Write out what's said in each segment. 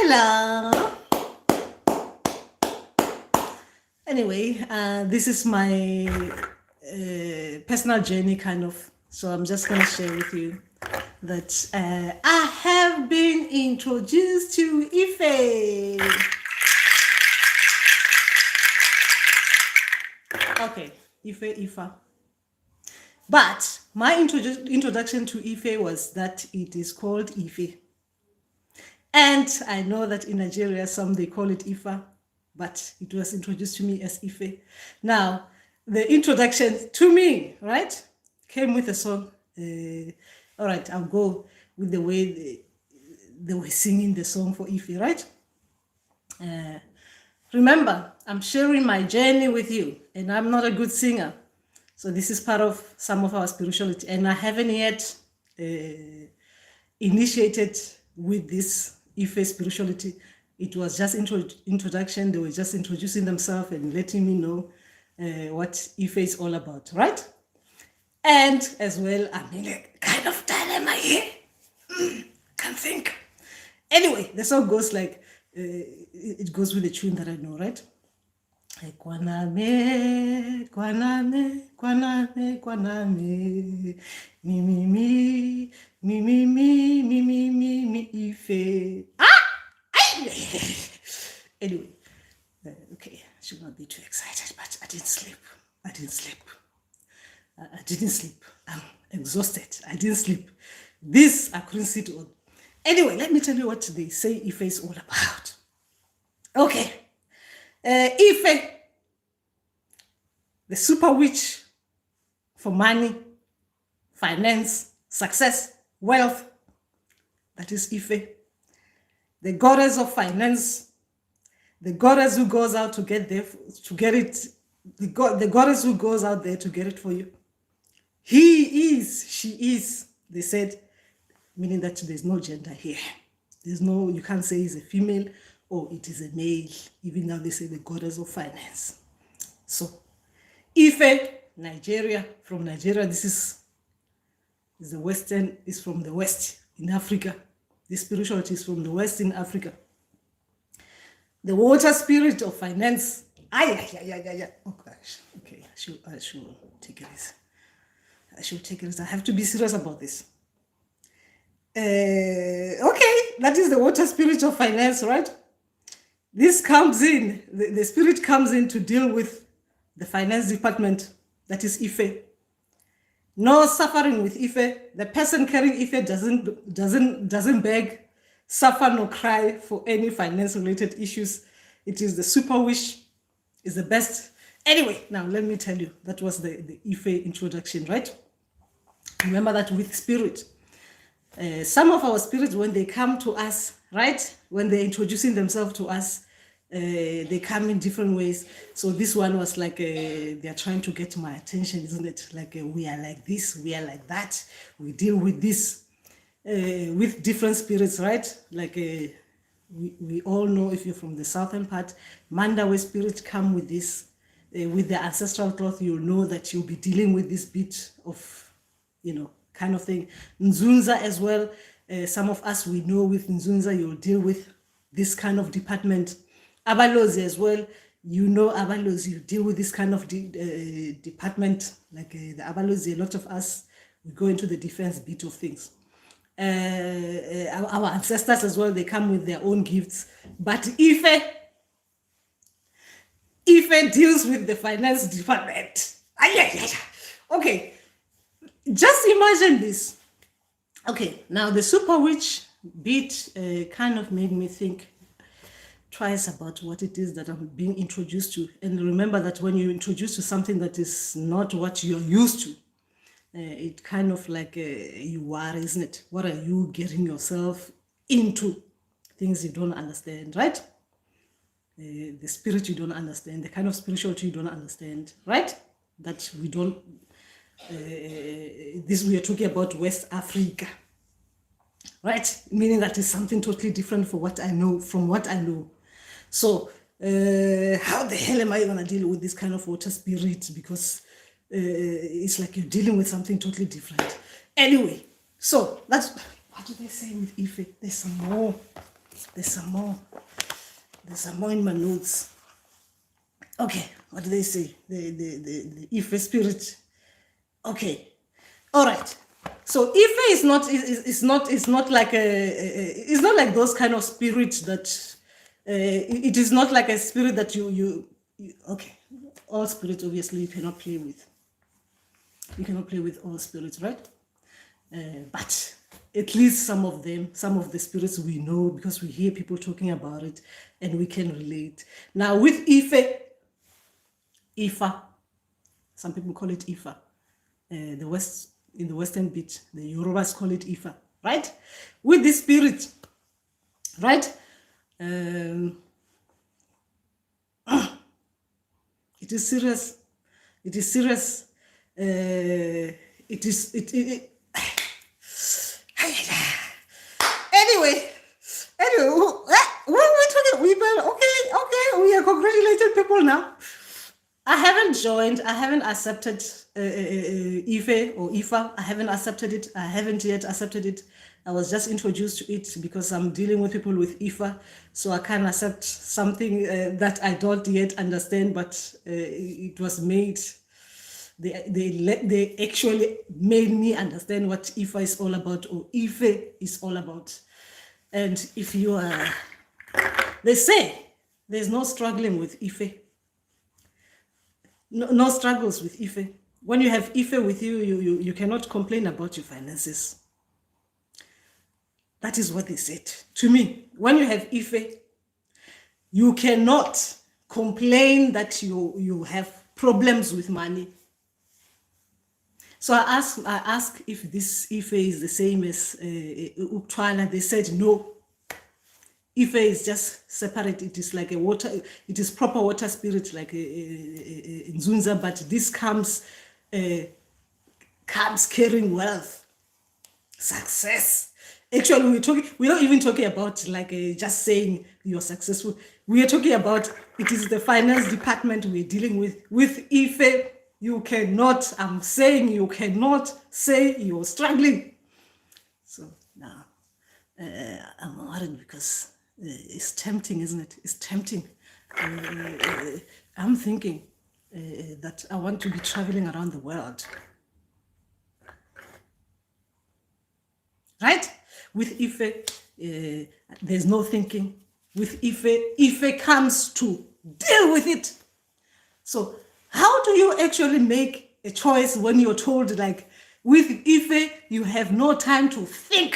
Hello. Anyway, this is my personal journey, kind of. So I'm just going to share with you that I have been introduced to Ife. Okay, Ife. But my introduction to Ife was that it is called Ife. And I know that in Nigeria, some they call it Ifa, but it was introduced to me as Ife. Now, the introduction to me, right, came with a song. All right, I'll go with the way they were singing the song for Ife, right? Remember, I'm sharing my journey with you, and I'm not a good singer. So this is part of some of our spirituality, and I haven't yet initiated with this Ife spirituality. It was just introduction. They were just introducing themselves and letting me know what Ife is all about, right? And as well, I'm in a kind of dilemma here. Can't think. Anyway, the song goes like, it goes with the tune that I know, right? Kwaname, kwaname, kwaname, kwaname, mi, mi, mi, mi, mi, mi, mi, mi, mi, mi, Ife. Anyway, okay, I should not be too excited, but I didn't sleep. I didn't sleep. I'm exhausted. I didn't sleep. This I couldn't sit on. Anyway, let me tell you what they say Ife is all about. Okay. Ife, the super witch for money, finance, success, wealth. That is Ife. The goddess of finance, the goddess who goes out to get it, the goddess who goes out there to get it for you. He is, she is, they said, meaning that there's no gender here. You can't say it's a female or it is a male. Even now they say the goddess of finance. So, Ife, Nigeria, from Nigeria, this is the Western, is from the West in Africa. The spirituality is from the West in Africa. The water spirit of finance. Oh gosh. Okay, I should take it easy. I have to be serious about this. Okay, that is the water spirit of finance, right? This comes in, the spirit comes in to deal with the finance department, that is Ife. No suffering with Ife. The person carrying Ife doesn't beg, suffer, nor cry for any finance-related issues. It is the super wish, is the best. Anyway, now let me tell you, that was the Ife introduction, right? Remember that with spirit. Some of our spirits, when they come to us, right? When they're introducing themselves to us, they come in different ways. So this one was like, they're trying to get my attention, isn't it? Like, we are like this, we are like that. We deal with this, with different spirits, right? Like, we all know, if you're from the southern part, Mandawe spirits come with this. With the ancestral cloth, you'll know that you'll be dealing with this bit of, kind of thing. Nzunza as well. Some of us, we know with Nzunza, you'll deal with this kind of department. Abalozi as well. You know Abalozi, you deal with this kind of department. Like the Abalozi, a lot of us, we go into the defense bit of things. Our ancestors as well, they come with their own gifts. But Ife deals with the finance department. Okay. Just imagine this. Okay, now the super witch bit kind of made me think twice about what it is that I'm being introduced to. And remember that when you're introduced to something that is not what you're used to, it kind of like you are, isn't it? What are you getting yourself into? Things you don't understand, right? The spirit you don't understand, the kind of spirituality you don't understand, right? That we don't... this we are talking about West Africa, right? Meaning that is something totally different from what I know. So how the hell am I gonna deal with this kind of water spirit? Because it's like you're dealing with something totally different. Anyway, so that's what do they say with Ife? There's some more. There's some more. There's some more in my notes. Okay, what do they say? The Ife spirit. Okay, all right. So Ife is not like it's not like those kind of spirits that it is not like a spirit that you okay. All spirits obviously you cannot play with. You cannot play with all spirits, right? But at least some of them, some of the spirits we know because we hear people talking about it and we can relate. Now with Ifa, some people call it Ifa. In the Western bit, the Yorubas call it Ifa, right? With this spirit, right? It is serious. It is serious. Anyway, what are we talking? Okay, we are congratulating people now. I haven't accepted Ife or Ifa. I haven't accepted it. I haven't yet accepted it. I was just introduced to it because I'm dealing with people with Ifa, so I can't accept something that I don't yet understand, but it was made. They actually made me understand what Ifa is all about, or Ife is all about. And if you are, they say there's no struggling with Ife. No struggles with Ife. When you have Ife with you, you cannot complain about your finances. That is what they said to me. When you have Ife, you cannot complain that you have problems with money. So I asked if this Ife is the same as Uktwana. They said no. Ife is just separate. It is like a water. It is proper water spirit like Nzunza, but this comes carrying wealth, success. Actually, we're not even talking about like just saying you're successful. We are talking about it is the finance department we're dealing with. With Ife, you cannot, I'm saying you cannot say you're struggling. So now I'm worried because it's tempting, isn't it? It's tempting. I'm thinking that I want to be traveling around the world. Right? With Ife, there's no thinking. With Ife comes to deal with it. So how do you actually make a choice when you're told, like, with Ife, you have no time to think?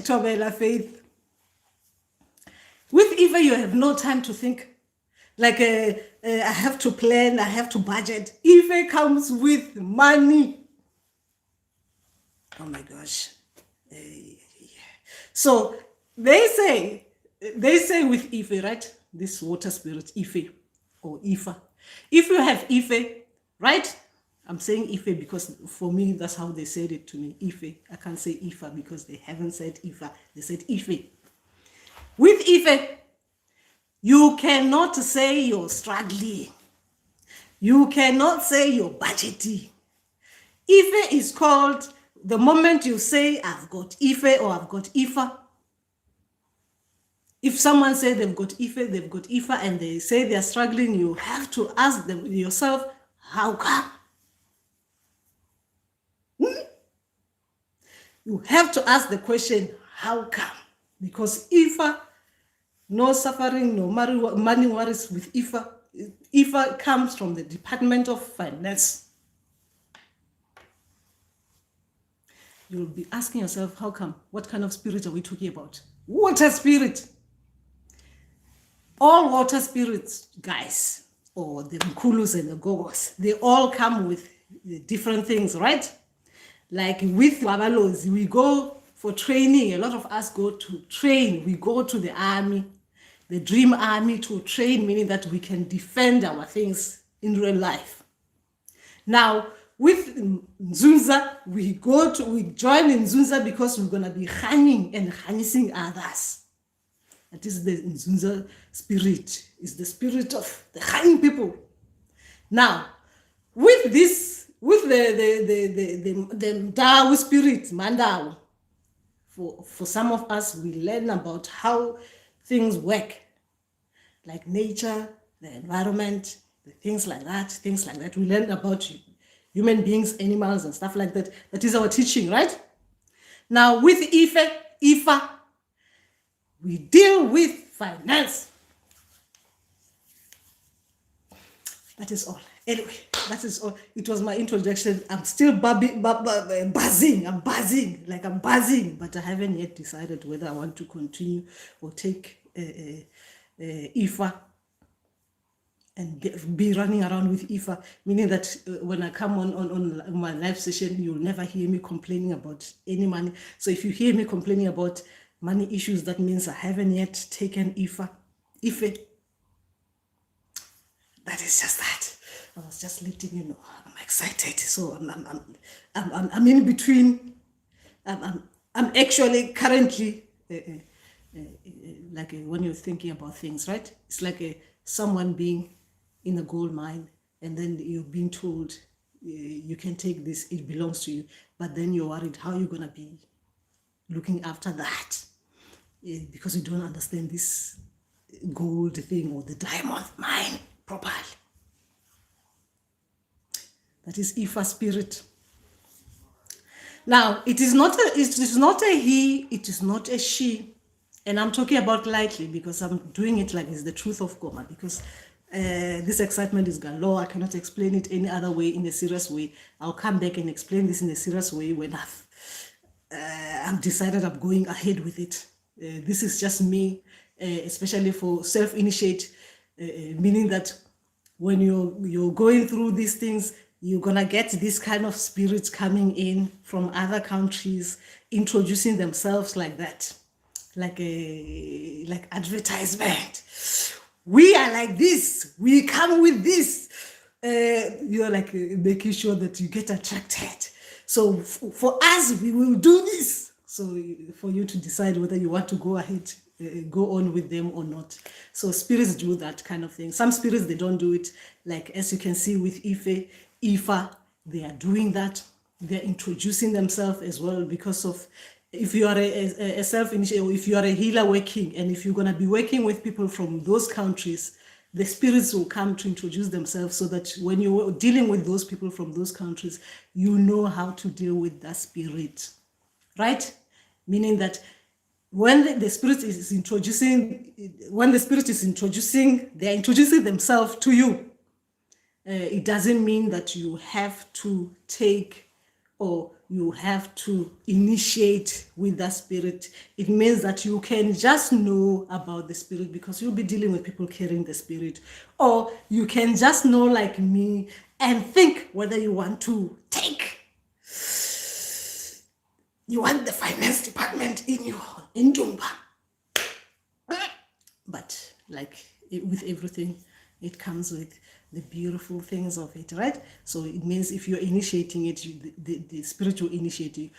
Tobela Faith. With Ife, you have no time to think. Like, I have to plan, I have to budget. Ife comes with money. Oh my gosh. So they say with Ife, right? This water spirit, Ife or Ifa. If you have Ife, right? I'm saying Ife because for me, that's how they said it to me. Ife. I can't say Ifa because they haven't said Ifa. They said Ife. With Ife, you cannot say you're struggling. You cannot say you're budgeting. Ife is called, the moment you say, I've got Ife or I've got Ifa. If someone says they've got Ifa, and they say they're struggling, you have to ask them yourself, how come? You have to ask the question, how come? Because Ifa, no suffering, no money worries with Ifa. Ifa comes from the Department of Finance. You'll be asking yourself, how come? What kind of spirit are we talking about? Water spirit. All water spirits, guys, or the Mkulus and the Gogos, they all come with different things, right? Like with Wabalos, we go for training. A lot of us go to train. We go to the army, the dream army, to train, meaning that we can defend our things in real life. Now, with Nzunza, we join in Nzunza because we're gonna be hanging and harnessing others. That is the Nzunza spirit. It's the spirit of the hanging people. Now, with this, with the Ndau spirit, Mandau, For some of us, we learn about how things work, like nature, the environment, the things like that. We learn about human beings, animals, and stuff like that. That is our teaching, right? Now, with Ifa, we deal with finance. That is all. Anyway, that is all. It was my introduction. I'm still buzzing. I'm buzzing, but I haven't yet decided whether I want to continue or take Ifa and be running around with Ifa, meaning that when I come on my live session, you'll never hear me complaining about any money. So if you hear me complaining about money issues, that means I haven't yet taken Ife. That is just that. I was just letting you know. I'm excited. So I'm in between. I'm actually currently like when you're thinking about things, right? It's like someone being in a gold mine, and then you're being told you can take this, it belongs to you, but then you're worried how you're gonna be looking after that because you don't understand this gold thing or the diamond mine properly. That is Ifa spirit. Now, it is not a he, it is not a she. And I'm talking about lightly because I'm doing it like it's the truth of Goma, because this excitement is galore. I cannot explain it any other way, in a serious way. I'll come back and explain this in a serious way when I've decided I'm going ahead with it. This is just me, especially for self-initiate, meaning that when you're going through these things, you're gonna get this kind of spirits coming in from other countries, introducing themselves like that, like advertisement. We are like this. We come with this. You're like making sure that you get attracted. So for us, we will do this. So for you to decide whether you want to go ahead, go on with them or not. So spirits do that kind of thing. Some spirits, they don't do it. Like as you can see with Ifa, they are doing that. They're introducing themselves as well, because of, if you are a self-initiated, or if you are a healer working, and if you're going to be working with people from those countries, the spirits will come to introduce themselves, so that when you're dealing with those people from those countries, you know how to deal with that spirit, right? Meaning that when the spirit is introducing, they're introducing themselves to you. It doesn't mean that you have to take or you have to initiate with that spirit. It means that you can just know about the spirit, because you'll be dealing with people carrying the spirit. Or you can just know, like me, and think whether you want to take. You want the finance department in Dumba. But like with everything, it comes with the beautiful things of it, right? So it means if you're initiating it, the spirit will initiate you.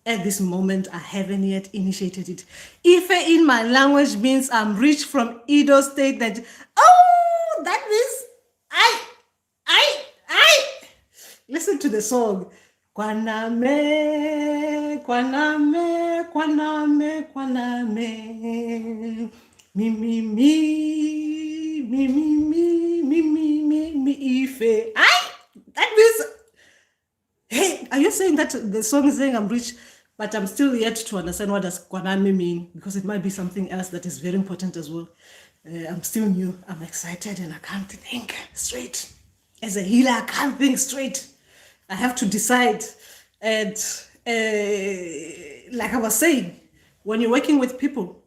At this moment, I haven't yet initiated it. Ife in my language means I'm rich from Edo State. That means I. Listen to the song. Kwaname, kwaname, kwaname, kwaname. Me, Ife. That means, hey, are you saying that the song is saying I'm rich, but I'm still yet to understand what does Kwaname mean, because it might be something else that is very important as well. I'm still new, I'm excited, and I can't think straight. As a healer, I can't think straight. I have to decide. And like I was saying, when you're working with people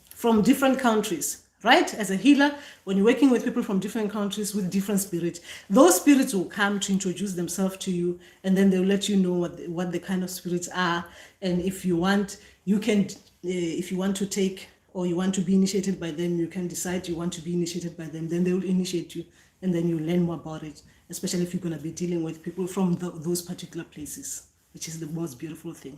from different countries, right? As a healer, when you're working with people from different countries with different spirits, those spirits will come to introduce themselves to you, and then they'll let you know what the kind of spirits are. And if you want, you can, if you want to take or you want to be initiated by them, you can decide you want to be initiated by them. Then they will initiate you, and then you learn more about it, especially if you're going to be dealing with people from those particular places, which is the most beautiful thing.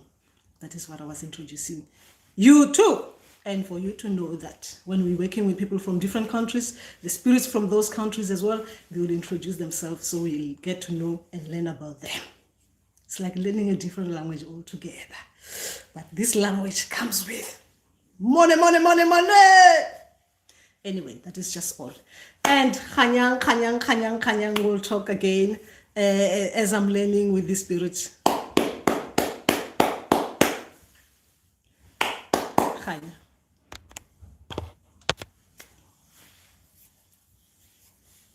That is what I was introducing you to. And for you to know that when we're working with people from different countries, the spirits from those countries as well, they will introduce themselves, so we get to know and learn about them. It's like learning a different language altogether. But this language comes with money, money, money, money. Anyway, that is just all. And kanyang, kanyang, kanyang, kanyang, we'll talk again as I'm learning with the spirit. Kanya.